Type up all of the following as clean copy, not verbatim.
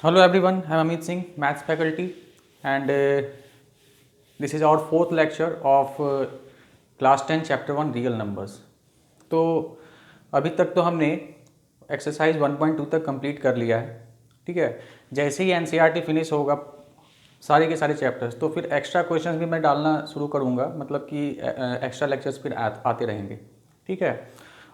Hello everyone, I am Amit Singh, Maths faculty, and this is our fourth lecture of class 10 chapter 1 real numbers. तो अभी तक तो हमने exercise 1.2 तक complete कर लिया है, ठीक है। जैसे ही एनसीईआरटी फिनिश होगा सारे के सारे चैप्टर्स, तो फिर एक्स्ट्रा क्वेश्चंस भी मैं डालना शुरू करूँगा, मतलब कि एक्स्ट्रा लेक्चर्स फिर आते रहेंगे, ठीक है।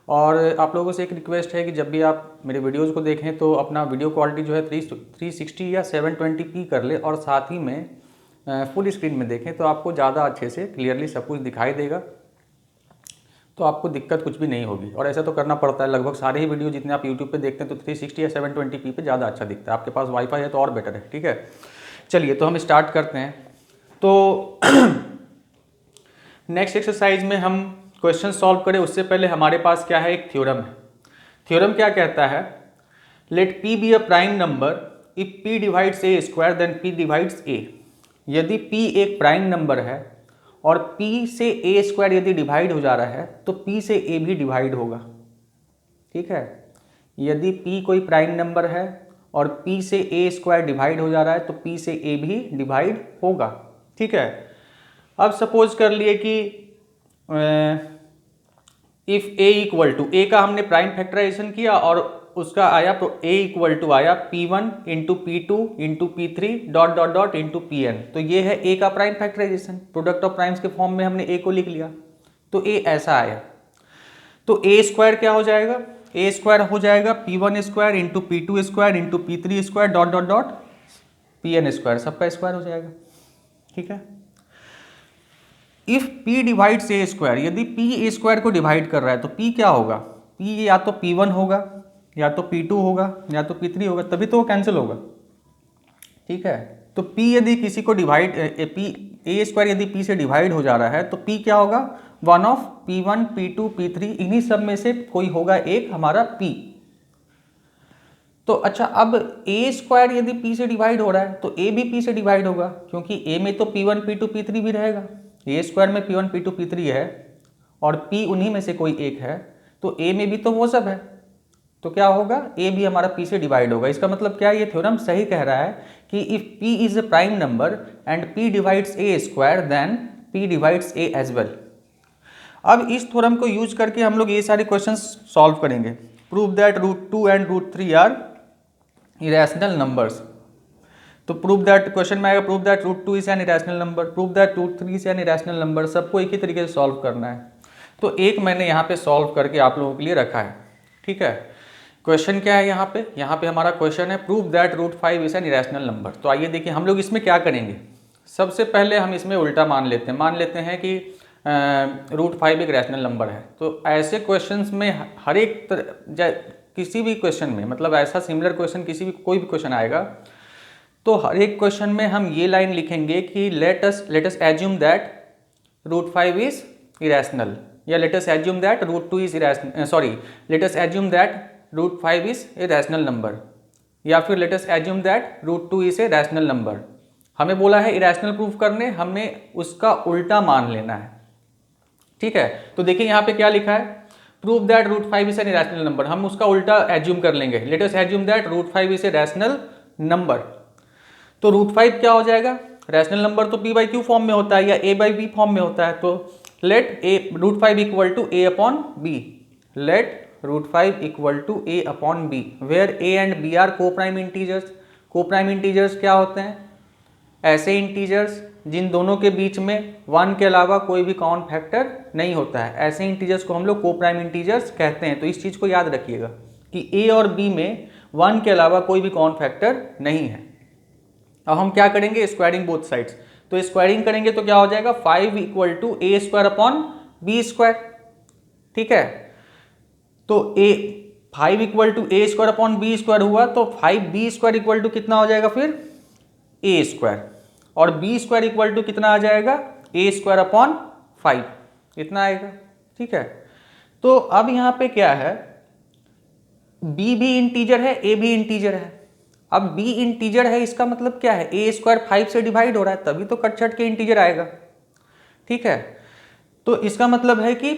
और आप लोगों से एक रिक्वेस्ट है कि जब भी आप मेरे वीडियोज़ को देखें तो अपना वीडियो क्वालिटी जो है 360 या 720p कर ले, और साथ ही में फुल स्क्रीन में देखें तो आपको ज़्यादा अच्छे से क्लियरली सब कुछ दिखाई देगा, तो आपको दिक्कत कुछ भी नहीं होगी। और ऐसा तो करना पड़ता है, लगभग सारे ही वीडियो जितने आप यूट्यूब पे देखते हैं तो 360 या 720p पे ज़्यादा अच्छा दिखता है। आपके पास वाईफाई है तो और बेटर है, ठीक है। चलिए तो हम स्टार्ट करते हैं। तो नेक्स्ट एक्सरसाइज में हम क्वेश्चन सॉल्व करें उससे पहले हमारे पास क्या है, एक थ्योरम है। थ्योरम क्या कहता है, let p be a prime number if p divides a square then p divides a। यदि p एक प्राइम नंबर है और p से a स्क्वायर यदि डिवाइड हो जा रहा है तो p से a भी डिवाइड होगा, ठीक है। यदि p कोई प्राइम नंबर है और p से a स्क्वायर डिवाइड हो जा रहा है तो p से a भी डिवाइड होगा, ठीक है। अब सपोज कर लिए कि if a equal to, a का हमने प्राइम फैक्टराइजेशन किया और उसका आया तो a इक्वल टू आया p1 into p2 into p3 dot dot dot into pn। तो ये है a का prime factorization, product of primes के फॉर्म में हमने a को लिख लिया, तो a ऐसा आया। तो a स्क्वायर क्या हो जाएगा, a स्क्वायर हो जाएगा p1 square into p2 square into p3 square dot dot dot pn square, सबका स्क्वायर हो जाएगा, ठीक है। If p divides a square, यदि p a स्क्वायर को डिवाइड कर रहा है तो p क्या होगा, p या तो p1 होगा या तो p2 होगा या तो p3 होगा, तभी तो वो कैंसिल होगा, ठीक है। तो p यदि किसी को डिवाइड p a स्क्वायर यदि p से डिवाइड हो जा रहा है तो p क्या होगा, one of p1 p2 p3, इन्हीं सब में से कोई होगा एक हमारा p। तो अच्छा, अब a स्क्वायर यदि p से डिवाइड हो रहा है तो a भी p से डिवाइड होगा, क्योंकि a में तो p1 p2 p3 भी रहेगा। a स्क्वायर में p1 p2 p3 है और p उन्हीं में से कोई एक है, तो a में भी तो वो सब है, तो क्या होगा, a भी हमारा p से डिवाइड होगा। इसका मतलब क्या है, ये थ्योरम सही कह रहा है कि if p is a prime number and p divides a square then p divides a as well. अब इस थ्योरम को यूज करके हम लोग ये सारे क्वेश्चंस सॉल्व करेंगे। Prove that √2 and √3 are irrational numbers. तो प्रूव दैट क्वेश्चन में आएगा, prove that √2 is an irrational number, prove that √3 is an irrational number. सबको एक ही तरीके से सॉल्व करना है। तो एक मैंने यहाँ पे सॉल्व करके आप लोगों के लिए रखा है, ठीक है। क्वेश्चन क्या है यहाँ पे हमारा क्वेश्चन है prove that √5 is an irrational number. तो आइए देखिए हम लोग इसमें क्या करेंगे। सबसे पहले हम इसमें उल्टा मान लेते हैं कि √5 एक रैशनल नंबर है। तो ऐसे क्वेश्चंस में हर एक किसी भी क्वेश्चन में, मतलब ऐसा सिमिलर क्वेश्चन कोई भी क्वेश्चन आएगा तो हर एक क्वेश्चन में हम ये लाइन लिखेंगे कि let us assume that √5 is irrational, या let us assume that √2 is irrational, sorry let us assume that √5 is a rational number, या फिर let us assume that √2 is a rational number. हमें बोला है इरेशनल प्रूफ करने, हमें उसका उल्टा मान लेना है, ठीक है। तो देखिए यहाँ पे क्या लिखा है, prove that √5 is an irrational number, हम उसका उल्टा एज्यूम कर लेंगे। Late us assume that √5 is a rational number. तो √5 क्या हो जाएगा, रैशनल नंबर तो p बाई क्यू फॉर्म में होता है या a बाई b फॉर्म में होता है। तो let √5 equal to a upon b, let √5 equal to a upon b, where a and b are coprime integers. Coprime integers क्या होते हैं, ऐसे इंटीजर्स जिन दोनों के बीच में 1 के अलावा कोई भी कॉमन फैक्टर नहीं होता है, ऐसे इंटीजर्स को हम लोग को प्राइम इंटीजर्स कहते हैं। तो इस चीज़ को याद रखिएगा कि a और b में 1 के अलावा कोई भी कॉमन फैक्टर नहीं है। अब हम क्या करेंगे, स्क्वायरिंग बोथ साइड्स। तो स्क्वायरिंग करेंगे तो क्या हो जाएगा, 5 equal to a square upon b square, ठीक है। तो 5 equal to a square upon b square हुआ, तो 5b स्क्वायर इक्वल टू कितना हो जाएगा फिर a स्क्वायर, और b स्क्वायर इक्वल टू कितना आ जाएगा, a स्क्वायर अपॉन 5, इतना आएगा, ठीक है। तो अब यहाँ पे क्या है, b भी इंटीजर है, a भी इंटीजर है। अब b इंटीजर है, इसका मतलब क्या है, a स्क्वायर 5 से डिवाइड हो रहा है, तभी तो कट छट के इंटीजर आएगा, ठीक है। तो इसका मतलब है कि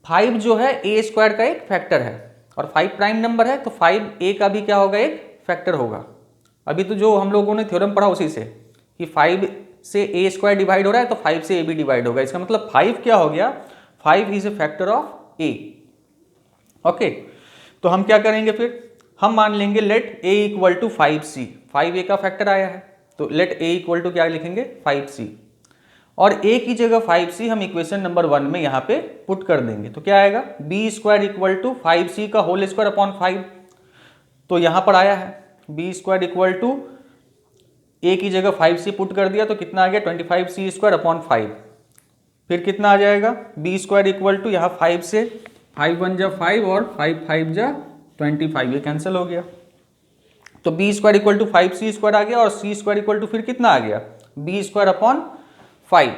5 जो है a स्क्वायर का एक फैक्टर है, और 5 प्राइम नंबर है तो 5 a का भी क्या होगा, एक फैक्टर होगा। अभी तो जो हम लोगों ने थ्योरम पढ़ा उसी से कि 5 से a स्क्वायर डिवाइड हो रहा है तो 5 से a भी डिवाइड होगा। इसका मतलब 5 क्या हो गया, 5 is A factor of a। Okay, तो हम क्या करेंगे फिर, हम मान लेंगे late a equal to 5c, 5a का फैक्टर आया है तो लेट a इक्वल टू क्या लिखेंगे 5c, और a की जगह 5c हम इक्वेशन नंबर 1 में यहाँ पे पुट कर देंगे तो क्या आएगा, b square equal to 5c का होल स्क्वायर अपॉन 5। तो यहाँ पर आया है b square equal to a की जगह 5c पुट कर दिया तो कितना आ गया 25c स्क्वायर अपॉन 5। फिर कितना आ जाएगा b स्क्वायर इक्वल टू यहाँ 5 से 5 1 जा 5 और 5 5 जा 25, ये कैंसिल हो गया तो b square equal to 5c square आ गया और c स्क्वायर इक्वल टू फिर कितना आ गया b स्क्वायर अपॉन 5।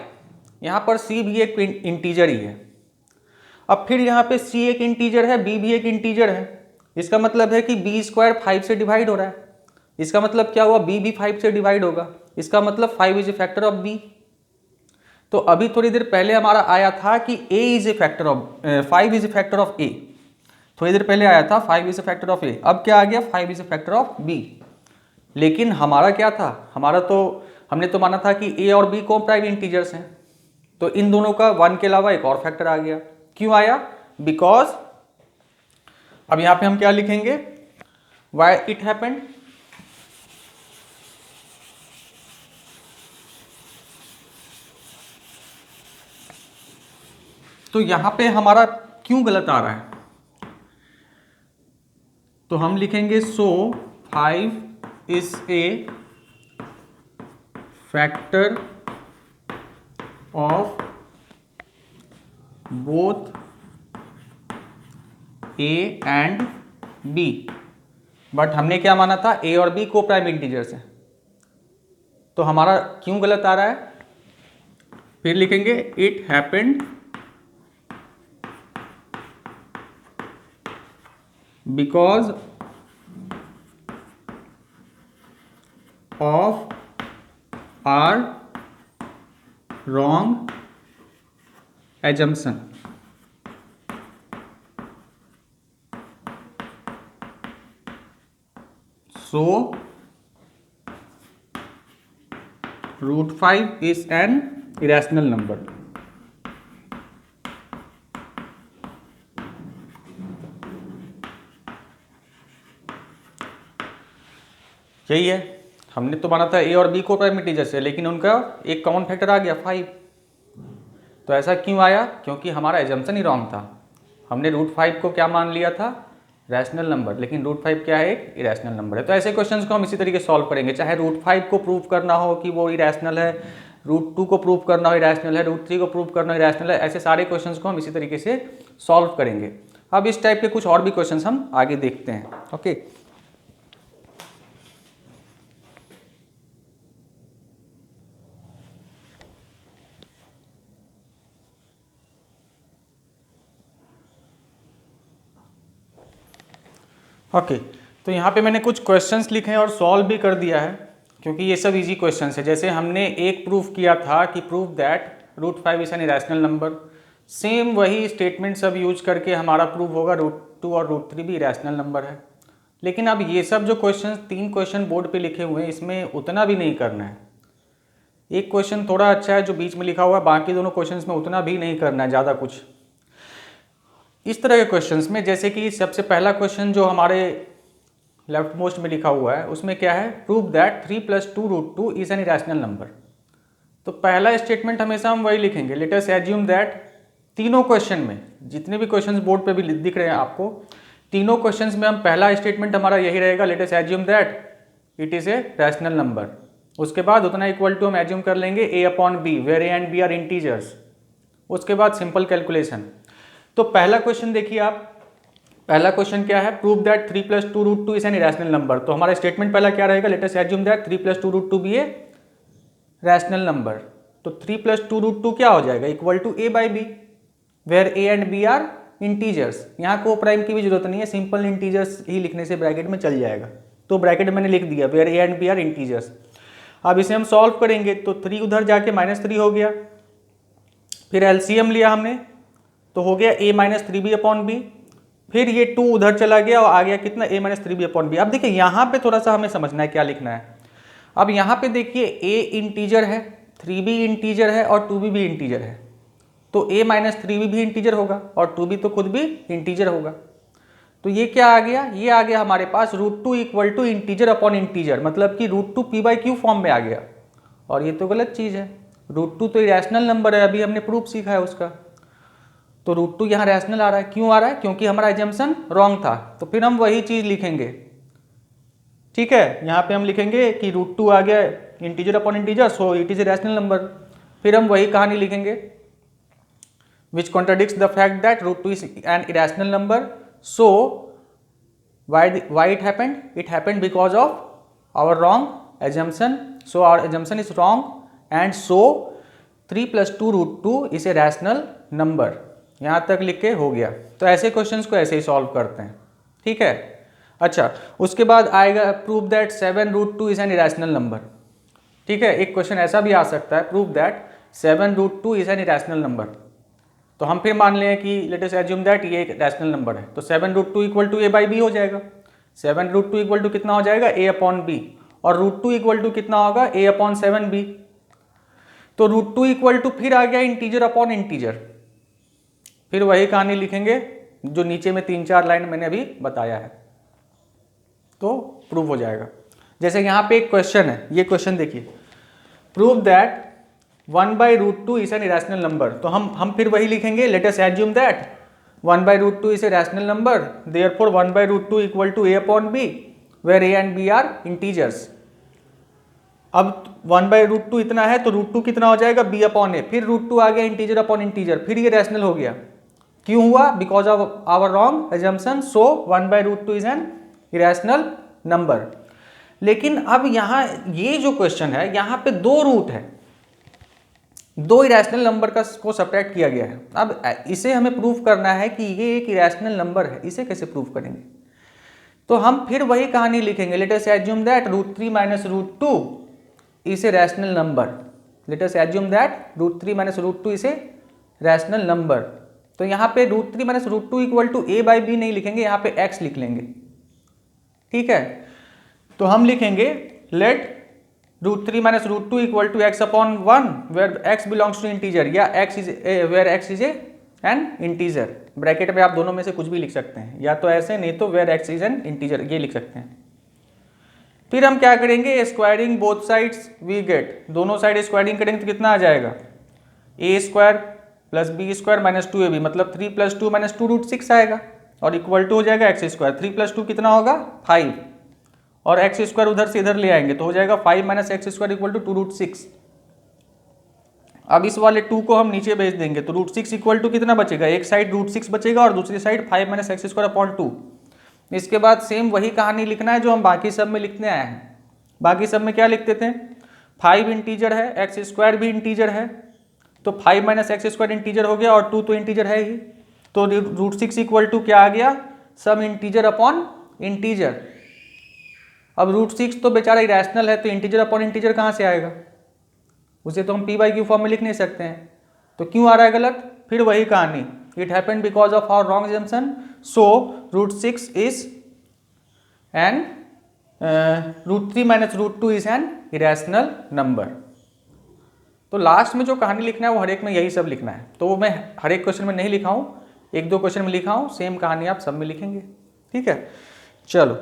यहाँ पर c भी एक इंटीजर ही है। अब फिर यहाँ पे c एक इंटीजर है, b भी एक इंटीजर है, इसका मतलब है कि b स्क्वायर 5 से डिवाइड हो रहा है। इसका मतलब क्या हुआ, b भी 5 से डिवाइड होगा, इसका मतलब 5 is A factor of b। तो अभी थोड़ी देर पहले हमारा आया था कि a is a factor of 5 is A factor of a, थोड़ी देर पहले आया था 5 is A factor of a, अब क्या आ गया 5 is A factor of b। लेकिन हमारा क्या था, हमारा तो हमने तो माना था कि a और b को प्राइम इंटीजर्स हैं, तो इन दोनों का 1 के अलावा एक और फैक्टर आ गया। क्यों आया, बिकॉज अब यहां पे हम क्या लिखेंगे, वाई इट हैपेंड, तो यहां पे हमारा क्यों गलत आ रहा है, तो हम लिखेंगे सो 5 is A factor of both a and b, but हमने क्या माना था a और b को प्राइम इंटीजर्स हैं, तो हमारा क्यों गलत आ रहा है। फिर लिखेंगे it happened because of our wrong assumption. So √5 is an irrational number। यही है, हमने तो माना था a और b को प्राइम इंटीजर्स है, लेकिन उनका एक कॉमन फैक्टर आ गया 5। तो ऐसा क्यों आया, क्योंकि हमारा एजम्पशन ही रॉन्ग था। हमने √5 को क्या मान लिया था, रैशनल नंबर, लेकिन √5 क्या है, एक इरेशनल नंबर है। तो ऐसे क्वेश्चंस को हम इसी तरीके सॉल्व करेंगे, चाहे √5 को प्रूव करना हो कि वो इरेशनल है, √2 को प्रूव करना हो इरेशनल है, √3 को प्रूव करना हो इरेशनल है, ऐसे सारे क्वेश्चंस को हम इसी तरीके से सॉल्व करेंगे। अब इस टाइप के कुछ और भी क्वेश्चंस हम आगे देखते हैं। ओके, ओके तो यहाँ पे मैंने कुछ क्वेश्चंस लिखे हैं और सॉल्व भी कर दिया है, क्योंकि ये सब इजी क्वेश्चंस है। जैसे हमने एक प्रूफ किया था कि prove that √5 is an irrational number, same वही स्टेटमेंट सब यूज करके हमारा प्रूव होगा √2 और √3 भी इरेशनल नंबर है। लेकिन अब ये सब जो क्वेश्चन 3 क्वेश्चन बोर्ड पे लिखे हुए हैं, इसमें उतना भी नहीं करना है। एक क्वेश्चन थोड़ा अच्छा है जो बीच में लिखा हुआ है, बाकी दोनों क्वेश्चन में उतना भी नहीं करना है ज़्यादा कुछ। इस तरह के क्वेश्चंस में जैसे कि सबसे पहला क्वेश्चन जो हमारे लेफ्ट मोस्ट में लिखा हुआ है, उसमें क्या है, prove that 3 + 2 √2 is an irrational number. तो पहला स्टेटमेंट हमेशा हम वही लिखेंगे, लेट अस एज्यूम दैट, तीनों क्वेश्चन में जितने भी क्वेश्चंस बोर्ड पे भी दिख रहे हैं आपको, तीनों क्वेश्चंस में हम पहला स्टेटमेंट हमारा यही रहेगा, late us assume that it is a rational number. उसके बाद उतना इक्वल टू हम एज्यूम कर लेंगे a/b, where a and b are integers. उसके बाद सिंपल कैलकुलेशन। तो पहला क्वेश्चन देखिए आप, पहला क्वेश्चन क्या है, prove that 3 + 2 √2 is an irrational number. तो हमारा स्टेटमेंट पहला क्या रहेगा, लेट अस एज्यूम दैट 3 + 2 √2 भी ए रैशनल नंबर। तो 3 + 2 √2 क्या हो जाएगा, equal to a/b, where a and b are integers. यहाँ को प्राइम की भी जरूरत नहीं है, सिंपल इंटीजर्स ही लिखने से ब्रैकेट में चल जाएगा। तो ब्रैकेट मैंने लिख दिया, where a and b are integers. अब इसे हम सॉल्व करेंगे तो 3 उधर जाके -3 हो गया, फिर एलसीएम लिया हमने तो हो गया a - 3b/b, फिर ये 2 उधर चला गया और आ गया कितना a minus 3b upon B. अब देखिए यहाँ पे थोड़ा सा हमें समझना है क्या लिखना है। अब यहाँ पे देखिए a इंटीजर है, 3b इंटीजर है और 2b भी इंटीजर है, तो a माइनस 3b भी इंटीजर होगा और 2b तो खुद भी इंटीजर होगा। तो ये क्या आ गया, ये आ गया हमारे पास √2 equal to integer upon integer, मतलब कि √2 p/q फॉर्म में आ गया। और ये तो गलत चीज़ है, √2 तो रैशनल नंबर है, अभी हमने प्रूफ सीखा है उसका। तो √2 यहाँ रैशनल आ रहा है, क्यों आ रहा है, क्योंकि हमारा एजम्पशन रॉन्ग था। तो फिर हम वही चीज़ लिखेंगे, ठीक है। यहाँ पे हम लिखेंगे कि √2 आ गया integer upon integer, so it is a rational number. फिर हम वही कहानी लिखेंगे, which contradicts the fact that √2 is an irrational number. So why it happened? It happened because of our wrong assumption. So our assumption is wrong and so 3 + 2 √2 is a rational number। यहाँ तक लिख के हो गया। तो ऐसे questions को ऐसे ही सॉल्व करते हैं, ठीक है। अच्छा, उसके बाद आएगा prove that 7 √2 is an irrational number, ठीक है। एक क्वेश्चन ऐसा भी आ सकता है, prove that 7 √2 is an irrational number. तो हम फिर मान लें कि लेट अस एज्यूम दैट ये एक रैशनल नंबर है, तो 7 √2 इक्वल टू a/b हो जाएगा। 7 √2 इक्वल टू कितना हो जाएगा, a अपॉन b, और √2 इक्वल टू कितना होगा, a अपॉन 7b। तो √2 इक्वल टू फिर आ गया इंटीजर अपॉन इंटीजर, फिर वही कहानी लिखेंगे जो नीचे में 3-4 लाइन मैंने अभी बताया है, तो प्रूव हो जाएगा। जैसे यहाँ पे एक क्वेश्चन है, ये क्वेश्चन देखिए, prove that 1/√2 is an irrational number. तो हम फिर वही लिखेंगे, let us assume that 1/√2 is a rational number, therefore 1/√2 equal to a upon b, where a and b are integers. अब 1/√2 इतना है तो √2 कितना हो जाएगा, b अपॉन a, फिर √2 आ गया इंटीजर अपॉन इंटीजर, फिर ये रैशनल हो गया। क्यों हुआ, because of our wrong assumption, so 1/√2 is an irrational number. लेकिन अब यहाँ ये जो क्वेश्चन है, यहाँ पे 2 रूट है, 2 इरेशनल नंबर को सब्ट्रैक्ट किया गया है। अब इसे हमें प्रूव करना है कि ये एक इरेशनल नंबर है, इसे कैसे प्रूव करेंगे। तो हम फिर वही कहानी लिखेंगे, let us assume that √3 minus √2 is a rational number. Late us assume that √3 minus √2 is a rational number. तो यहाँ पे √3 माइनस √2 इक्वल टू a/b नहीं लिखेंगे, यहाँ पे x लिख लेंगे, ठीक है। तो हम लिखेंगे let √3 minus √2 equal to x upon 1 where x belongs to integer, या x is where x is an integer. Bracket में आप दोनों में से कुछ भी लिख सकते हैं, या तो ऐसे, नहीं तो where x is an integer, ये लिख सकते हैं। फिर हम क्या करेंगे, squaring both sides we get, दोनों साइड स्क्वायरिंग करेंगे तो कितना आ जाएगा, a² + b² माइनस 2ab, मतलब 3 + 2 माइनस 2 √6 आएगा, और इक्वल टू हो जाएगा x²। 3 + 2 कितना होगा, 5, और x² उधर से इधर ले आएंगे तो हो जाएगा 5 माइनस x² इक्वल टू 2 √6। अब इस वाले 2 को हम नीचे भेज देंगे तो √6 इक्वल टू कितना बचेगा, एक साइड √6 बचेगा और दूसरी साइड 5 माइनस x² अपॉन 2। इसके बाद सेम वही कहानी लिखना है जो हम बाकी सब में लिखने आए हैं। बाकी सब में क्या लिखते थे, 5 इंटीजर है, x² भी इंटीजर है, तो 5 माइनस x² इंटीजर हो गया और 2 तो इंटीजर है ही, तो √6 इक्वल टू क्या आ गया, सम इंटीजर अपॉन इंटीजर। अब √6 तो बेचारा इरेशनल है, तो इंटीजर अपॉन इंटीजर कहाँ से आएगा, उसे तो हम p/q फॉर्म में लिख नहीं सकते हैं। तो क्यों आ रहा है गलत, फिर वही कहानी, it happened because of our wrong assumption, so √6 is an √3 minus √2 is an irrational number. तो लास्ट में जो कहानी लिखना है वो हर एक में यही सब लिखना है, तो वो मैं हर एक क्वेश्चन में नहीं लिखा हूँ, 1-2 क्वेश्चन में लिखा हूँ, सेम कहानी आप सब में लिखेंगे, ठीक है। चलो